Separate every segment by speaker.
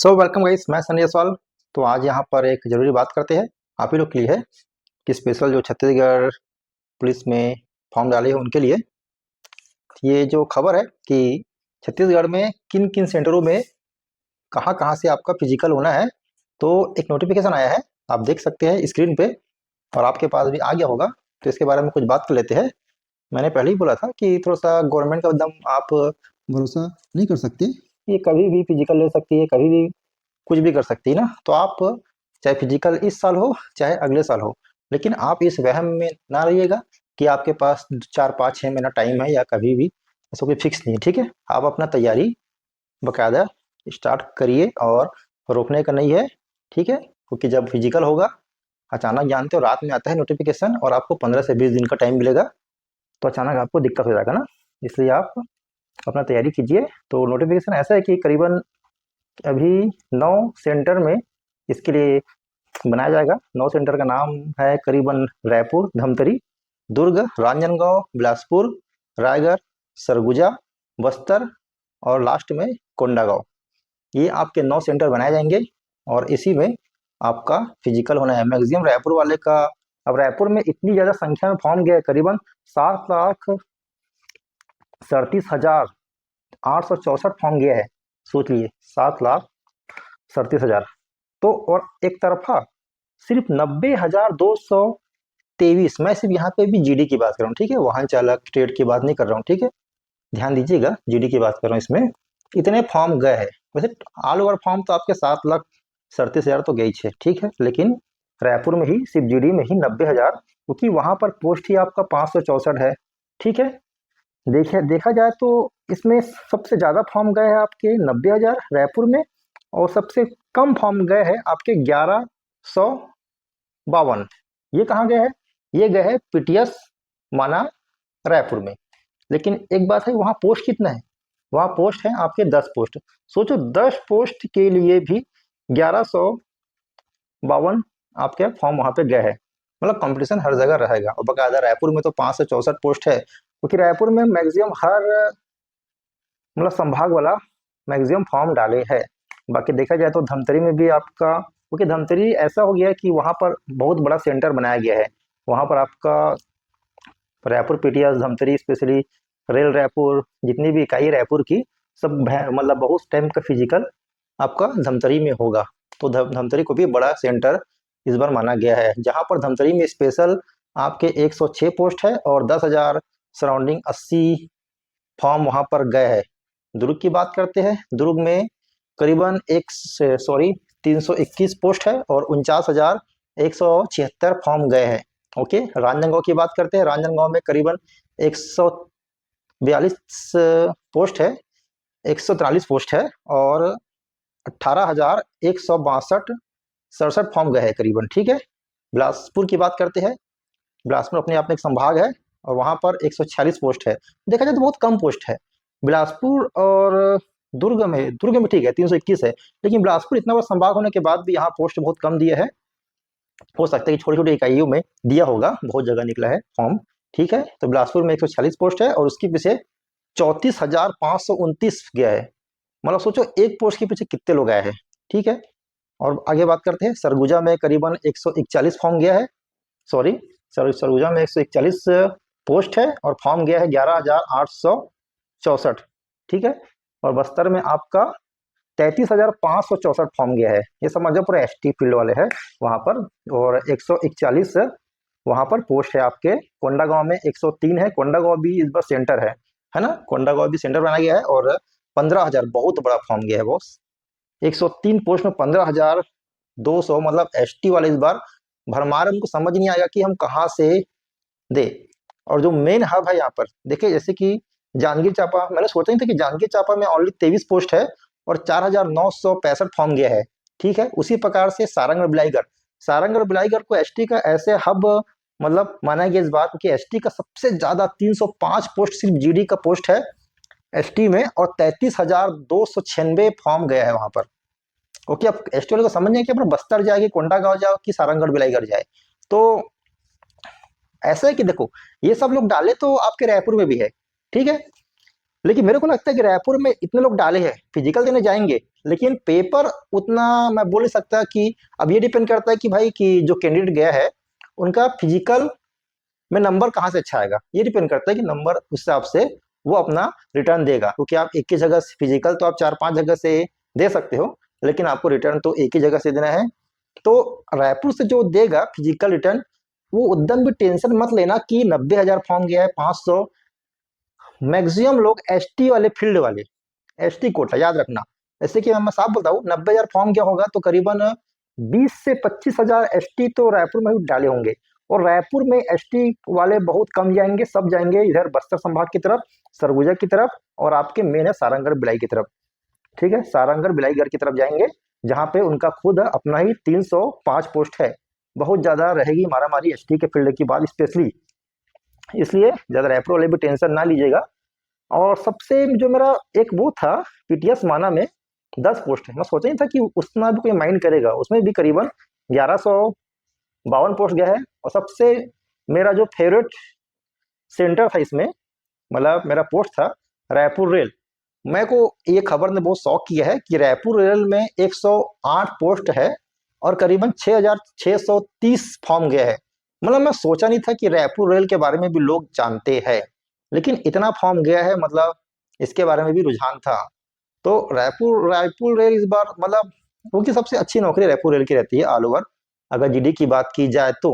Speaker 1: Welcome guys, मैं सनी जायसवाल। तो आज यहाँ पर एक ज़रूरी बात करते हैं आप ही लोग के लिए है कि स्पेशल जो छत्तीसगढ़ पुलिस में फॉर्म डाले हैं उनके लिए ये जो खबर है कि छत्तीसगढ़ में किन किन सेंटरों में कहाँ कहाँ से आपका फिजिकल होना है। तो एक नोटिफिकेशन आया है, आप देख सकते हैं स्क्रीन पे और आपके पास भी आ गया होगा। तो इसके बारे में कुछ बात कर लेते हैं। मैंने पहले ही बोला था कि थोड़ा सा गवर्नमेंट का एकदम आप भरोसा नहीं कर सकते, ये कभी भी फिजिकल ले सकती है, कभी भी कुछ भी कर सकती है ना। तो आप चाहे फिजिकल इस साल हो चाहे अगले साल हो, लेकिन आप इस वहम में ना रहिएगा कि आपके पास 4 5 6 महीना टाइम है या कभी भी, ऐसा कोई फिक्स नहीं है। ठीक है, आप अपना तैयारी बकायदा स्टार्ट करिए और रोकने का नहीं है। ठीक है, क्योंकि जब फिजिकल होगा अचानक जानते हो रात में आता है नोटिफिकेशन और आपको 15 से 20 दिन का टाइम मिलेगा, तो अचानक आपको दिक्कत हो जाएगा ना। इसलिए आप अपना तैयारी कीजिए। तो नोटिफिकेशन ऐसा है कि करीबन अभी 9 सेंटर में इसके लिए बनाया जाएगा। 9 सेंटर का नाम है करीबन रायपुर, धमतरी, दुर्ग, रांजनगांव, बिलासपुर, रायगढ़, सरगुजा, बस्तर और लास्ट में कोंडागांव। ये आपके 9 सेंटर बनाए जाएंगे और इसी में आपका फिजिकल होना है। मैक्सिमम रायपुर वाले का, अब रायपुर में इतनी ज़्यादा संख्या में फॉर्म गया है, करीबन 7,37,864 फॉर्म गया है। सोच लिए 7,37,000। तो और एक तरफा सिर्फ 90,223। मैं सिर्फ यहाँ पे भी जीडी की बात कर रहा हूँ, ठीक है, वाहन चालक ट्रेड की बात नहीं कर रहा हूँ। ठीक है, ध्यान दीजिएगा, जीडी की बात कर रहा हूँ। इसमें इतने फॉर्म गए हैं। वैसे ऑल ओवर फॉर्म तो आपके 7,37,000 तो गई है, ठीक है, लेकिन रायपुर में ही सिर्फ जीडी में ही 90,000, क्योंकि वहां पर पोस्ट ही आपका 564 है। ठीक है, देखा जाए तो इसमें सबसे ज्यादा फॉर्म गए हैं आपके 90,000 रायपुर में, और सबसे कम फॉर्म गए हैं आपके 1152। ये कहाँ गए हैं? ये गए हैं पीटीएस माना रायपुर में। लेकिन एक बात है, वहाँ पोस्ट कितना है? वहाँ पोस्ट है आपके 10 पोस्ट। सोचो 10 पोस्ट के लिए भी 1152 आपके फॉर्म वहाँ पे गए हैं। मतलब कंपटीशन हर जगह रहेगा। और बकायदा रायपुर में तो 564 पोस्ट है, क्योंकि रायपुर में मैक्सिमम हर मतलब संभाग वाला मैक्सिमम फॉर्म डाले है। बाकी देखा जाए तो धमतरी में भी आपका, क्योंकि धमतरी ऐसा हो गया है कि वहाँ पर बहुत बड़ा सेंटर बनाया गया है। वहाँ पर आपका Raipur PTS Dhamtari specially rail Raipur जितनी भी इकाई रायपुर की सब मतलब बहुत टाइम का फिजिकल आपका धमतरी में होगा। तो धमतरी को भी बड़ा सेंटर इस बार माना गया है, जहाँ पर धमतरी में स्पेशल आपके 106 पोस्ट है और 10,000 सराउंडिंग 80 फॉर्म वहाँ पर गए हैं। दुर्ग की बात करते हैं, दुर्ग में करीबन 321 पोस्ट है और 49,176 फॉर्म गए हैं। ओके, रांजनगांव की बात करते हैं, रांजनगांव में करीबन 142 पोस्ट है, 143 पोस्ट है और 18,162 फॉर्म गए हैं करीबन। ठीक है, बिलासपुर की बात करते हैं, बिलासपुर अपने आप में एक संभाग है और वहां पर 146 पोस्ट है। देखा जाए तो बहुत कम पोस्ट है बिलासपुर और दुर्ग में ठीक है 321 है, लेकिन बिलासपुर इतना बड़ा संभाग होने के बाद भी यहाँ पोस्ट बहुत कम दिए है। हो सकता है कि छोटी छोटी इकाइयों में दिया होगा, बहुत जगह निकला है फॉर्म। ठीक है, तो बिलासपुर में 146 पोस्ट है और उसके पीछे 34,529 गया है। मतलब सोचो एक पोस्ट के पीछे कितने लोग आए हैं। ठीक है, और आगे बात करते हैं, सरगुजा में करीबन 141 फॉर्म गया है। सॉरी, सरगुजा में 141 पोस्ट है और फॉर्म गया है 11,864। ठीक है, और बस्तर में आपका 33,564 फॉर्म गया है। ये समझो पूरा एसटी फील्ड वाले हैं वहां पर, और 141 वहां पर पोस्ट है आपके। कोंडागांव में 103 है, कोंडागांव भी इस बार सेंटर है ना, कोंडागांव भी सेंटर बनाया गया है और 15,000 बहुत बड़ा फॉर्म गया है बॉस। 103 पोस्ट में 15,200, मतलब एसटी वाले इस बार भरमार, उनको समझ नहीं आएगा कि हम कहाँ से दे। और जो मेन हब है यहाँ पर देखिए, जैसे कि जांजगीर चांपा, मैंने सोचा नहीं था कि जांजगीर चांपा में ओनली 23 पोस्ट है और 4,965 फॉर्म गया है। ठीक है, उसी प्रकार से सारंग और बिलाईगढ़ को एसटी का ऐसे हब मतलब माना गया इस बार, क्योंकि एसटी का सबसे ज्यादा 305 पोस्ट सिर्फ जीडी का पोस्ट है एसटी में और 33,296 फॉर्म गया है वहां पर। ओके, अब एसटी वाले को समझ नहीं है कि अपना बस्तर जाए कि कोंडागांव जाओ कि सारंगढ़ बिलाईगढ़ जाए। तो ऐसा है कि देखो, ये सब लोग डाले तो आपके रायपुर में भी है, ठीक है, लेकिन मेरे को लगता है कि रायपुर में इतने लोग डाले हैं फिजिकल देने जाएंगे, लेकिन पेपर उतना मैं बोल नहीं सकता कि अब ये डिपेंड करता है कि भाई कि जो कैंडिडेट गया है उनका फिजिकल में नंबर कहाँ से अच्छा आएगा, ये डिपेंड करता है कि नंबर उस हिसाब से वो अपना रिटर्न देगा, क्योंकि आप एक ही जगह फिजिकल तो आप 4-5 जगह से दे सकते हो, लेकिन आपको रिटर्न तो एक ही जगह से देना है। तो रायपुर से जो देगा फिजिकल रिटर्न, वो उद्यम भी टेंशन मत लेना कि 90,000 फॉर्म गया है 500। मैक्सिमम लोग एसटी वाले फील्ड वाले, एसटी कोटा याद रखना, जैसे कि मैं साफ बताऊं 90,000 फॉर्म क्या होगा तो करीबन 20 से 25,000 एसटी तो रायपुर में भी डाले होंगे। और रायपुर में एसटी वाले बहुत कम जाएंगे, सब जाएंगे इधर बस्तर संभाग की तरफ, सरगुजा की तरफ, और आपके मेन है सारंगढ़ बिलाई की तरफ। ठीक है, सारंगढ़ बिलाईगढ़ की तरफ जाएंगे, जहां पे उनका खुद अपना ही 305 पोस्ट है। बहुत ज्यादा रहेगी मारामारी एसटी के फील्ड की बात स्पेशली, इसलिए ज्यादा रायपुर वाले भी टेंशन ना लीजिएगा। और सबसे जो मेरा एक वो था पीटीएस माना में 10 पोस्ट है, मैं सोचा नहीं था कि उतना भी कोई माइंड करेगा, उसमें भी करीबन 1152 पोस्ट गया है। और सबसे मेरा जो फेवरेट सेंटर था इसमें, मतलब मेरा पोस्ट था रायपुर रेल। मैं को ये खबर ने बहुत शौक किया है कि रायपुर रेल में 108 पोस्ट है और करीबन 6,630 फॉर्म गया है। मतलब मैं सोचा नहीं था कि रायपुर रेल के बारे में भी लोग जानते हैं, लेकिन इतना फॉर्म गया है, मतलब इसके बारे में भी रुझान था। तो रायपुर रायपुर रेल इस बार मतलब उनकी सबसे अच्छी नौकरी रायपुर रेल की रहती है ऑल ओवर, अगर जीडी की बात की जाए तो।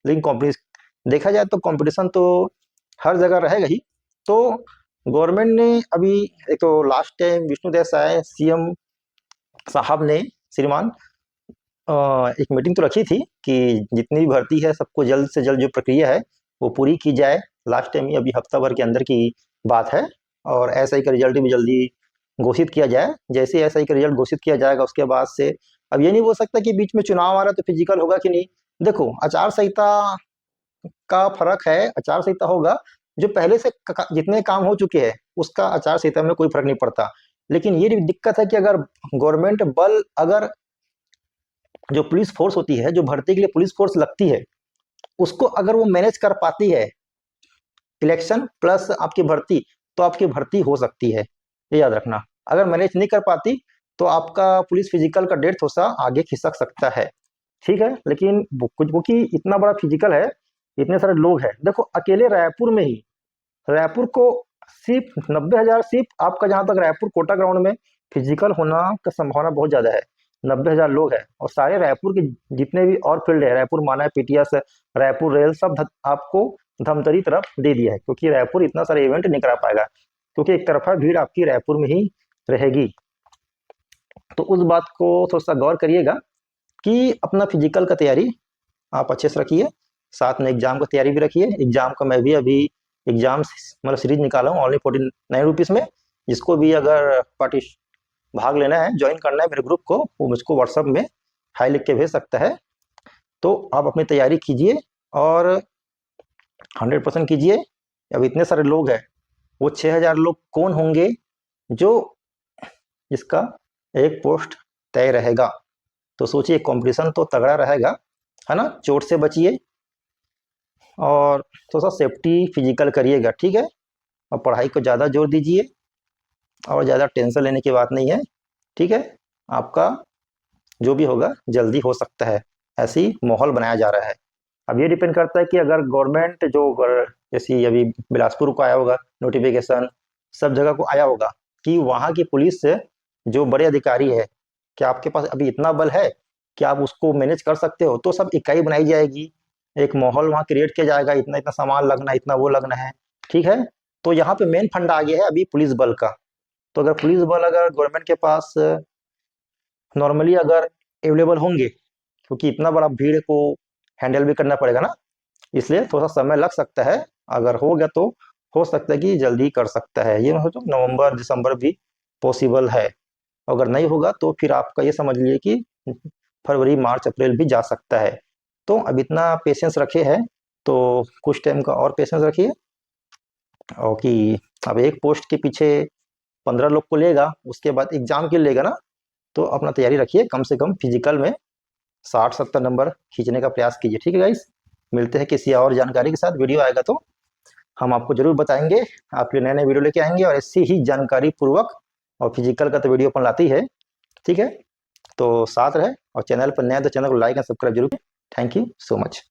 Speaker 1: लेकिन कॉम्पिटिशन देखा जाए तो कंपटीशन तो हर जगह रहेगा ही। तो गवर्नमेंट ने अभी एक तो last time Vishnu Desai CM साहब ने श्रीमान एक मीटिंग तो रखी थी कि जितनी भी भर्ती है सबको जल्द से जल्द जो प्रक्रिया है वो पूरी की जाए। लास्ट टाइम ही अभी हफ्ता भर के अंदर की बात है, और एसआई का रिजल्ट भी जल्दी घोषित किया जाए। जैसे एसआई का रिजल्ट घोषित किया जाएगा उसके बाद से अब ये नहीं बोल सकता कि बीच में चुनाव आ रहा है तो फिजिकल होगा कि नहीं। देखो आचार संहिता का फर्क है, आचार संहिता होगा जो पहले से जितने काम हो चुके हैं उसका आचार संहिता में कोई फर्क नहीं पड़ता। लेकिन ये दिक्कत है कि अगर गवर्नमेंट बल, अगर जो पुलिस फोर्स होती है, जो भर्ती के लिए पुलिस फोर्स लगती है, उसको अगर वो मैनेज कर पाती है इलेक्शन प्लस आपकी भर्ती, तो आपकी भर्ती हो सकती है, ये याद रखना। अगर मैनेज नहीं कर पाती तो आपका पुलिस फिजिकल का डेट थोड़ा सा आगे खिसक सकता है। ठीक है, लेकिन कुछ क्योंकि इतना बड़ा फिजिकल है, इतने सारे लोग हैं, देखो अकेले रायपुर में ही, रायपुर को सिर्फ 90,000, सिर्फ आपका जहां तक रायपुर कोटा ग्राउंड में फिजिकल होना का संभावना बहुत ज्यादा है। 90,000 लोग हैं और सारे रायपुर के जितने भी और फील्ड है, रायपुर माना है, पीटीएस, रायपुर रेल, सब आपको धमतरी तरफ दे दिया है, क्योंकि रायपुर इतना सारा इवेंट नहीं करा पाएगा, क्योंकि एक तरफा भीड़ आपकी रायपुर में ही रहेगी। तो उस बात को थोड़ा सा गौर करिएगा कि अपना फिजिकल का तैयारी आप अच्छे से रखिए, साथ में एग्जाम का तैयारी भी रखिए। एग्जाम का मैं भी अभी एग्जाम मतलब सीरीज निकाला हूँ ओनली 49 रुपीज़ में, जिसको भी अगर पार्टी भाग लेना है, ज्वाइन करना है मेरे ग्रुप को, वो मुझको व्हाट्सअप में हाई लिख के भेज सकता है। तो आप अपनी तैयारी कीजिए और 100% कीजिए। अब इतने सारे लोग हैं, वो 6,000 लोग कौन होंगे जो जिसका एक पोस्ट तय रहेगा। तो सोचिए कंपटीशन तो तगड़ा रहेगा, है ना। चोट से बचिए और थोड़ा सा सेफ्टी फिजिकल करिएगा, ठीक है। और पढ़ाई को ज़्यादा जोर दीजिए और ज़्यादा टेंशन लेने की बात नहीं है, ठीक है। आपका जो भी होगा जल्दी हो सकता है, ऐसी माहौल बनाया जा रहा है। अब ये डिपेंड करता है कि अगर गवर्नमेंट जो जैसे अभी बिलासपुर को आया होगा नोटिफिकेशन, सब जगह को आया होगा कि वहाँ की पुलिस से जो बड़े अधिकारी है, क्या आपके पास अभी इतना बल है कि आप उसको मैनेज कर सकते हो, तो सब इकाई बनाई जाएगी, एक माहौल वहाँ क्रिएट किया जाएगा, इतना इतना सामान लगना, इतना वो लगना है, ठीक है। तो यहाँ पे मेन फंड आ गया है अभी पुलिस बल का। तो अगर पुलिस बल अगर गवर्नमेंट के पास नॉर्मली अगर अवेलेबल होंगे, क्योंकि इतना बड़ा भीड़ को हैंडल भी करना पड़ेगा ना, इसलिए थोड़ा सा समय लग सकता है। अगर हो गया तो हो सकता है कि जल्दी कर सकता है, ये हो तो नवंबर दिसंबर भी पॉसिबल है। अगर नहीं होगा तो फिर आपका ये समझ लीजिए कि फरवरी मार्च अप्रैल भी जा सकता है। तो अब इतना पेशेंस रखे हैं तो कुछ टाइम का और पेशेंस रखिए। और कि अब एक पोस्ट के पीछे 15 लोग को लेगा, उसके बाद एग्जाम के लिए लेगा ना, तो अपना तैयारी रखिए, कम से कम फिजिकल में 60-70 नंबर खींचने का प्रयास कीजिए, ठीक है गाइस। मिलते हैं किसी और जानकारी के साथ, वीडियो आएगा तो हम आपको जरूर बताएंगे, आपके नए नए वीडियो लेके आएंगे और ऐसी ही जानकारी पूर्वक। और फिजिकल का तो वीडियो अपन लाते ही है, ठीक है, तो साथ रहे और चैनल पर नए तो चैनल को लाइक एंड सब्सक्राइब जरूर करें। Thank you so much.